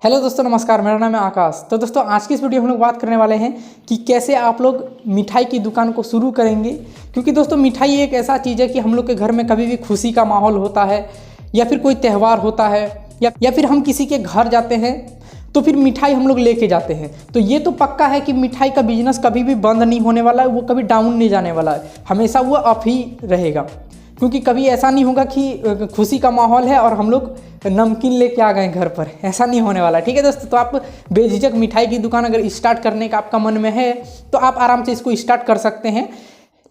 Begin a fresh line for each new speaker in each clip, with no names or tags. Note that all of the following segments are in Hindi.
हेलो दोस्तों, नमस्कार। मेरा नाम है आकाश। तो दोस्तों, आज की इस वीडियो में हम लोग बात करने वाले हैं कि कैसे आप लोग मिठाई की दुकान को शुरू करेंगे। क्योंकि दोस्तों, मिठाई एक ऐसा चीज़ है कि हम लोग के घर में कभी भी खुशी का माहौल होता है या फिर कोई त्यौहार होता है या फिर हम किसी के घर जाते हैं तो फिर मिठाई हम लोग लेके जाते हैं। तो ये तो पक्का है कि मिठाई का बिजनेस कभी भी बंद नहीं होने वाला है, वो कभी डाउन नहीं जाने वाला है, हमेशा वो अप ही रहेगा। क्योंकि कभी ऐसा नहीं होगा कि खुशी का माहौल है और हम लोग नमकीन लेके आ गए घर पर, ऐसा नहीं होने वाला। ठीक है दोस्तों, तो आप बेझिझक मिठाई की दुकान अगर स्टार्ट करने का आपका मन में है तो आप आराम से इसको स्टार्ट कर सकते हैं।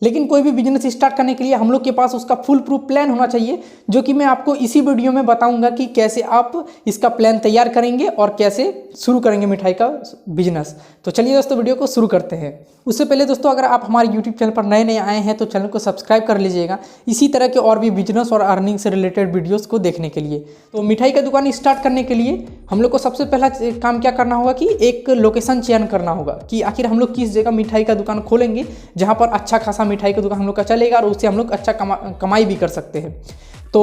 लेकिन कोई भी बिजनेस स्टार्ट करने के लिए हम लोग के पास उसका फुल प्रूफ प्लान होना चाहिए, जो कि मैं आपको इसी वीडियो में बताऊंगा कि कैसे आप इसका प्लान तैयार करेंगे और कैसे शुरू करेंगे मिठाई का बिजनेस। तो चलिए दोस्तों, वीडियो को शुरू करते हैं। उससे पहले दोस्तों, अगर आप हमारे यूट्यूब चैनल पर नए आए हैं तो चैनल को सब्सक्राइब कर लीजिएगा, इसी तरह के और भी बिजनेस और अर्निंग से रिलेटेड वीडियोस को देखने के लिए। तो मिठाई का दुकान स्टार्ट करने के लिए हम लोग को सबसे पहला काम क्या करना होगा कि एक लोकेशन चयन करना होगा कि आखिर हम लोग किस जगह मिठाई का दुकान खोलेंगे जहाँ पर अच्छा खासा मिठाई का दुकान हम लोग का चलेगा और उससे हम लोग अच्छा कमाई भी कर सकते हैं। तो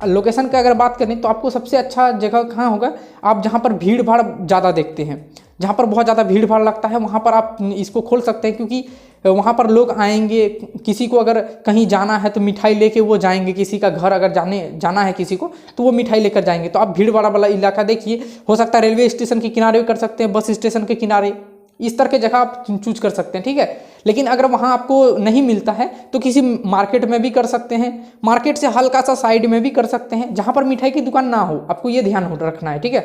लोकेशन की अगर बात करें तो आपको सबसे अच्छा जगह कहाँ होगा, आप जहाँ पर भीड़ भाड़ ज़्यादा देखते हैं, जहाँ पर बहुत ज़्यादा भीड़ भाड़ लगता है, वहाँ पर आप इसको खोल सकते हैं। क्योंकि वहाँ पर लोग आएंगे, किसी को अगर कहीं जाना है तो मिठाई लेके वो जाएंगे, किसी का घर अगर जाना है किसी को तो वो मिठाई लेकर जाएंगे। तो आप भीड़ भाड़ वाला इलाका देखिए, हो सकता है रेलवे स्टेशन के किनारे भी कर सकते हैं, बस स्टेशन के किनारे, इस तरह के जगह आप चूज कर सकते हैं। ठीक है, लेकिन अगर वहाँ आपको नहीं मिलता है तो किसी मार्केट में भी कर सकते हैं, मार्केट से हल्का सा साइड में भी कर सकते हैं, जहाँ पर मिठाई की दुकान ना हो। आपको ये ध्यान रखना है, ठीक है।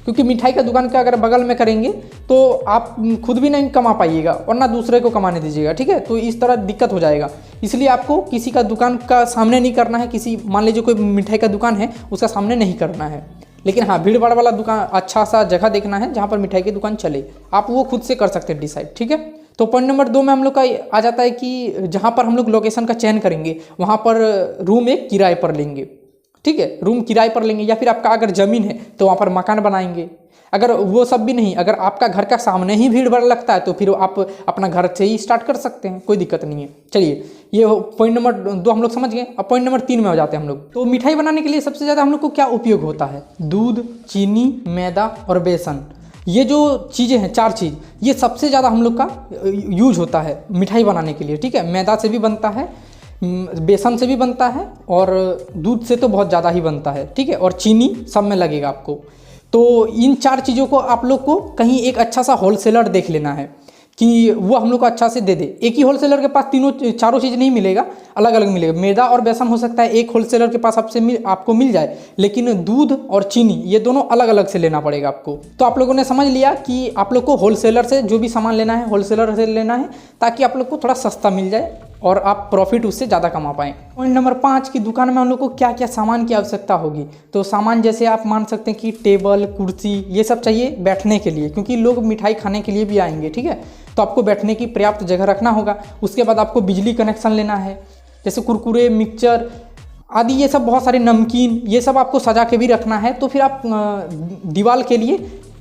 क्योंकि मिठाई का दुकान का अगर बगल में करेंगे तो आप खुद भी नहीं कमा पाइएगा और ना दूसरे को कमाने दीजिएगा। ठीक है, तो इस तरह दिक्कत हो जाएगा। इसलिए आपको किसी का दुकान का सामने नहीं करना है, किसी मान लीजिए कोई मिठाई का दुकान है उसका सामने नहीं करना है। लेकिन हाँ, भीड़ भाड़ वाला दुकान अच्छा सा जगह देखना है जहाँ पर मिठाई की दुकान चले, आप वो खुद से कर सकते हैं डिसाइड। ठीक है, तो पॉइंट नंबर 2 में हम लोग का आ जाता है कि जहाँ पर हम लोग लोकेशन का चयन करेंगे वहाँ पर रूम एक किराए पर लेंगे। ठीक है, रूम किराए पर लेंगे, या फिर आपका अगर ज़मीन है तो वहाँ पर मकान बनाएंगे। अगर वो सब भी नहीं, अगर आपका घर का सामने ही भीड़ भाड़ लगता है तो फिर आप अपना घर से ही स्टार्ट कर सकते हैं, कोई दिक्कत नहीं है। चलिए, ये पॉइंट नंबर 2 हम लोग समझ गए। अब पॉइंट नंबर 3 में हो जाते हैं हम लोग। तो मिठाई बनाने के लिए सबसे ज़्यादा हम लोग को क्या उपयोग होता है? दूध, चीनी, मैदा और बेसन। ये जो चीज़ें हैं, 4 चीज़, ये सबसे ज़्यादा हम लोग का यूज होता है मिठाई बनाने के लिए। ठीक है, मैदा से भी बनता है, बेसन से भी बनता है और दूध से तो बहुत ज़्यादा ही बनता है। ठीक है, और चीनी सब में लगेगा आपको। तो इन 4 चीज़ों को आप लोग को कहीं एक अच्छा सा होलसेलर देख लेना है कि वो हम लोग को अच्छा से दे दे। एक ही होलसेलर के पास चारों चीज़ नहीं मिलेगा, अलग अलग मिलेगा। मैदा और बेसन हो सकता है एक होलसेलर के पास आपको मिल जाए, लेकिन दूध और चीनी ये दोनों अलग अलग से लेना पड़ेगा आपको। तो आप लोगों ने समझ लिया कि आप लोग को होलसेलर से जो भी सामान लेना है होलसेलर से लेना है, ताकि आप लोग को थोड़ा सस्ता मिल जाए और आप प्रॉफिट उससे ज़्यादा कमा पाएँ। पॉइंट नंबर 5 की दुकान में हम लोग को क्या क्या सामान की आवश्यकता होगी। तो सामान जैसे आप मान सकते हैं कि टेबल, कुर्सी, ये सब चाहिए बैठने के लिए, क्योंकि लोग मिठाई खाने के लिए भी आएंगे। ठीक है, तो आपको बैठने की पर्याप्त जगह रखना होगा। उसके बाद आपको बिजली कनेक्शन लेना है, जैसे कुरकुरे, मिक्सचर आदि, ये सब बहुत सारे नमकीन, ये सब आपको सजा के भी रखना है। तो फिर आप दीवार के लिए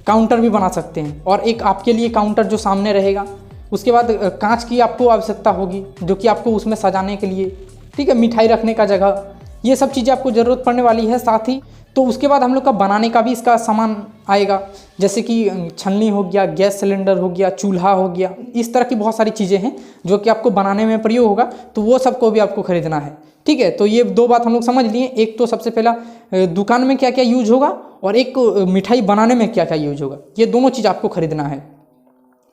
काउंटर भी बना सकते हैं, और एक आपके लिए काउंटर जो सामने रहेगा। उसके बाद कांच की आपको आवश्यकता होगी, जो कि आपको उसमें सजाने के लिए, ठीक है, मिठाई रखने का जगह, ये सब चीज़ें आपको ज़रूरत पड़ने वाली है साथ ही। तो उसके बाद हम लोग का बनाने का भी इसका सामान आएगा, जैसे कि छलनी हो गया, गैस सिलेंडर हो गया, चूल्हा हो गया, इस तरह की बहुत सारी चीज़ें हैं जो कि आपको बनाने में प्रयोग होगा। तो वो सबको भी आपको खरीदना है। ठीक है, तो ये 2 बात हम लोग समझ लिए। एक तो सबसे पहला दुकान में क्या क्या यूज होगा, और एक मिठाई बनाने में क्या क्या यूज होगा, ये दोनों चीज़ आपको खरीदना है।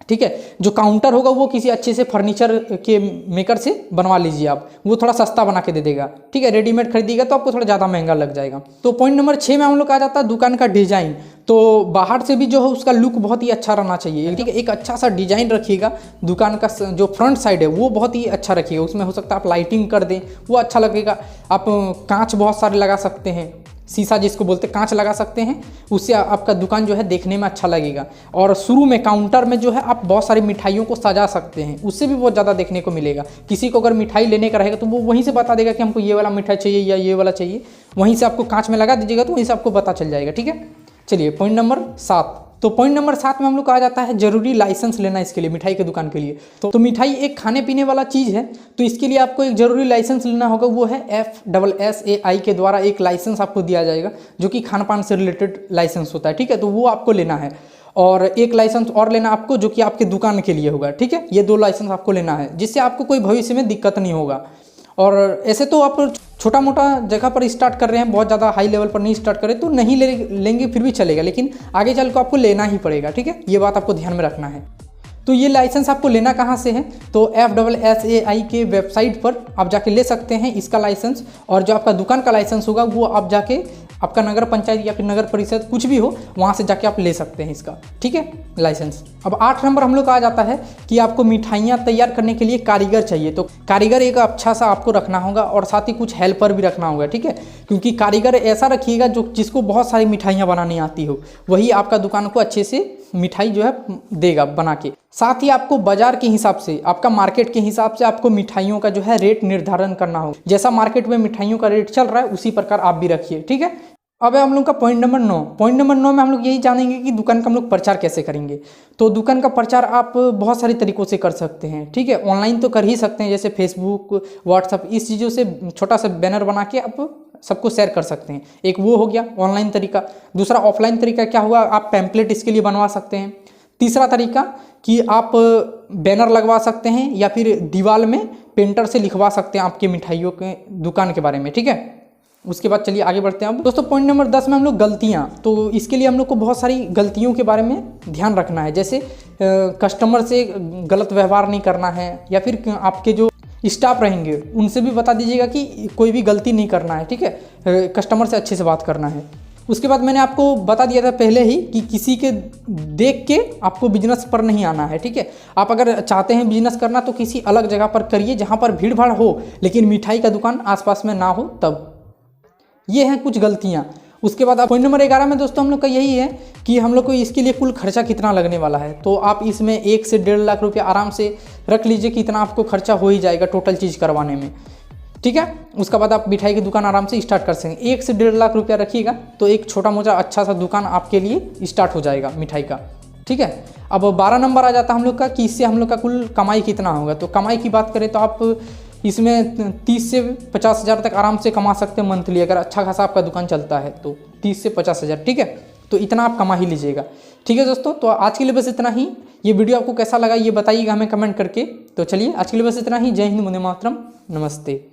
ठीक है, जो काउंटर होगा वो किसी अच्छे से फर्नीचर के मेकर से बनवा लीजिए आप, वो थोड़ा सस्ता बना के दे देगा। ठीक है, रेडीमेड खरीदिएगा तो आपको थोड़ा ज़्यादा महंगा लग जाएगा। तो पॉइंट नंबर 6 में हम लोग आ जाता है दुकान का डिजाइन। तो बाहर से भी जो है उसका लुक बहुत ही अच्छा रहना चाहिए। ठीक है, एक अच्छा सा डिजाइन रखिएगा। दुकान का जो फ्रंट साइड है वो बहुत ही अच्छा रखिएगा, उसमें हो सकता है आप लाइटिंग कर दें, वो अच्छा लगेगा। आप कांच बहुत सारे लगा सकते हैं, शीशा जिसको बोलते हैं, कांच लगा सकते हैं, उससे आपका दुकान जो है देखने में अच्छा लगेगा। और शुरू में काउंटर में जो है आप बहुत सारी मिठाइयों को सजा सकते हैं, उससे भी बहुत ज़्यादा देखने को मिलेगा। किसी को अगर मिठाई लेने का रहेगा तो वो वहीं से बता देगा कि हमको ये वाला मिठाई चाहिए या ये वाला चाहिए, वहीं से आपको कांच में लगा दीजिएगा तो वहीं से आपको पता चल जाएगा। ठीक है, चलिए पॉइंट नंबर 7। तो पॉइंट नंबर 7 में हम लोग को आ जाता है जरूरी लाइसेंस लेना इसके लिए, मिठाई की दुकान के लिए। तो मिठाई एक खाने पीने वाला चीज़ है, तो इसके लिए आपको एक जरूरी लाइसेंस लेना होगा, वो है FSSAI के द्वारा एक लाइसेंस आपको दिया जाएगा, जो कि खान पान से रिलेटेड लाइसेंस होता है, ठीक है। तो वो आपको लेना है, और एक लाइसेंस और लेना आपको, जो कि आपके दुकान के लिए होगा, ठीक है। ये 2 लाइसेंस आपको लेना है, जिससे आपको कोई भविष्य में दिक्कत नहीं होगा। और ऐसे तो आप छोटा मोटा जगह पर स्टार्ट कर रहे हैं, बहुत ज़्यादा हाई लेवल पर नहीं स्टार्ट करें तो नहीं लेंगे फिर भी चलेगा, लेकिन आगे चल को आपको लेना ही पड़ेगा, ठीक है। ये बात आपको ध्यान में रखना है। तो ये लाइसेंस आपको लेना कहाँ से है, तो FSSAI के वेबसाइट पर आप जाके ले सकते हैं इसका लाइसेंस। और जो आपका दुकान का लाइसेंस होगा वो आप जाके आपका नगर पंचायत या फिर नगर परिषद कुछ भी हो, वहाँ से जाके आप ले सकते हैं इसका, ठीक है, लाइसेंस। अब 8 नंबर हम लोग का आ जाता है कि आपको मिठाइयाँ तैयार करने के लिए कारीगर चाहिए। तो कारीगर एक अच्छा सा आपको रखना होगा, और साथ ही कुछ हेल्पर भी रखना होगा, ठीक है। क्योंकि कारीगर ऐसा रखिएगा जिसको बहुत सारी मिठाइयाँ बनानी आती हो, वही आपका दुकान को अच्छे से मिठाई जो है देगा बना के। साथ ही आपको बाजार के हिसाब से, आपका मार्केट के हिसाब से आपको मिठाइयों का जो है रेट निर्धारण करना होगा। जैसा मार्केट में मिठाइयों का रेट चल रहा है उसी प्रकार आप भी रखिए, ठीक है। अब हम लोग का पॉइंट नंबर 9। पॉइंट नंबर 9 में हम लोग यही जानेंगे कि दुकान का हम लोग प्रचार कैसे करेंगे। तो दुकान का प्रचार आप बहुत सारे तरीकों से कर सकते हैं, ठीक है। ऑनलाइन तो कर ही सकते हैं, जैसे फेसबुक, व्हाट्सअप, इस चीज़ों से छोटा सा बैनर बना के आप सबको शेयर कर सकते हैं। एक वो हो गया ऑनलाइन तरीका। दूसरा ऑफलाइन तरीका क्या हुआ, आप पैम्पलेट इसके लिए बनवा सकते हैं। तीसरा तरीका कि आप बैनर लगवा सकते हैं या फिर दीवार में पेंटर से लिखवा सकते हैं आपके मिठाइयों के दुकान के बारे में, ठीक है। उसके बाद चलिए आगे बढ़ते हैं। अब दोस्तों पॉइंट नंबर 10 में हम लोग गलतियाँ, तो इसके लिए हम लोग को बहुत सारी गलतियों के बारे में ध्यान रखना है। जैसे कस्टमर से गलत व्यवहार नहीं करना है, या फिर आपके जो स्टाफ रहेंगे उनसे भी बता दीजिएगा कि कोई भी गलती नहीं करना है, ठीक है। कस्टमर से अच्छे से बात करना है। उसके बाद मैंने आपको बता दिया था पहले ही कि किसी के देख के आपको बिजनेस पर नहीं आना है, ठीक है। आप अगर चाहते हैं बिजनेस करना तो किसी अलग जगह पर करिए जहाँ पर भीड़ भाड़ हो, लेकिन मिठाई का दुकान आसपास में ना हो तब। ये हैं कुछ गलतियाँ। उसके बाद पॉइंट नंबर 11 में दोस्तों हम लोग का यही है कि हम लोग को इसके लिए कुल खर्चा कितना लगने वाला है। तो आप इसमें 1 से 1.5 लाख रुपया आराम से रख लीजिए कि इतना आपको खर्चा हो ही जाएगा टोटल चीज़ करवाने में, ठीक है। उसके बाद आप मिठाई की दुकान आराम से स्टार्ट कर सकेंगे। 1 से 1.5 लाख रुपया रखिएगा तो एक छोटा मोटा अच्छा सा दुकान आपके लिए स्टार्ट हो जाएगा मिठाई का, ठीक है। अब 12 नंबर आ जाता है हम लोग का कि इससे हम लोग का कुल कमाई कितना होगा। तो कमाई की बात करें तो आप इसमें 30 से 50 हज़ार तक आराम से कमा सकते हैं मंथली, अगर अच्छा खासा आपका दुकान चलता है तो 30 से 50 हज़ार, ठीक है। तो इतना आप कमा ही लीजिएगा, ठीक है दोस्तों। तो आज के लिए बस इतना ही। ये वीडियो आपको कैसा लगा ये बताइएगा हमें कमेंट करके। तो चलिए आज के लिए बस इतना ही। जय हिंद, वंदे मातरम, नमस्ते।